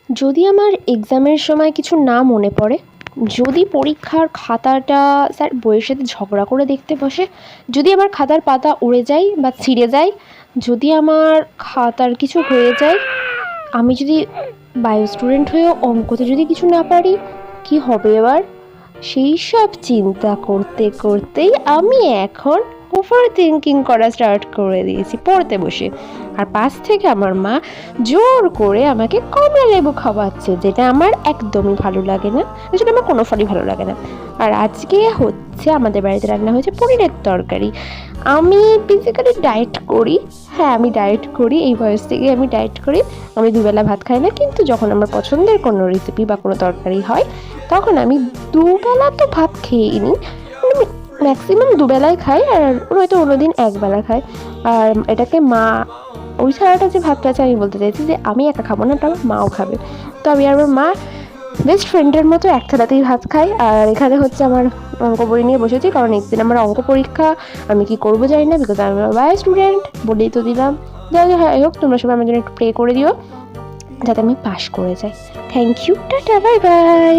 যদি আমার এক্সামের সময় কিছু না মনে পড়ে, যদি পরীক্ষার খাতাটা স্যার বইয়ের সাথে ঝগড়া করে দেখতে বসে, যদি আমার খাতার পাতা উড়ে যায় বা ছিঁড়ে যায়, যদি আমার খাতার কিছু হয়ে যায়, আমি যদি বায়ো স্টুডেন্ট হয়েও অঙ্কতে যদি কিছু না পারি, কি হবে এবার? সেই সব চিন্তা করতে করতেই আমি এখন ওভার থিঙ্কিং করা স্টার্ট করে দিয়েছি পড়তে বসে। আর পাশ থেকে আমার মা জোর করে আমাকে কমলা লেবু খাওয়াচ্ছে, যেটা আমার একদমই ভালো লাগে না, যেটা আমার কোনো ফলই ভালো লাগে না। আর আজকে হচ্ছে আমাদের বাড়িতে রান্না হয়েছে পনিরের তরকারি। আমি বেসিক্যালি ডায়েট করি, হ্যাঁ আমি ডায়েট করি, এই বয়স থেকে আমি ডায়েট করি। আমি দুবেলা ভাত খাই না, কিন্তু যখন আমার পছন্দের কোনো রেসিপি বা কোনো তরকারি হয় তখন আমি দুবেলা তো ভাত খেয়েই নিই, আমি ম্যাক্সিমাম দুবেলায় খাই, আর হয়তো অন্যদিন একবেলা খাই। আর এটাকে মা, ওই ছাড়াটা যে ভাতটা আছে, আমি বলতে চাইছি যে আমি একা খাবো না, ওটা আমার মাও খাবে। তো আমি আর আমার মা বেস্ট ফ্রেন্ডের মতো এক থালাতেই ভাত খাই। আর এখানে হচ্ছে আমার অঙ্ক বই নিয়ে বসেছি, কারণ নেক্সট দিন আমার অঙ্ক পরীক্ষা। আমি কি করবো জানি না, বিকজ আমি বাই স্টুডেন্ট, বলেই তো দিলাম। যাই হোক, তোমরা সবাই আমার জন্য একটু প্রে করে দিও যাতে আমি পাশ করে যাই। Thank you, ta-ta, bye by.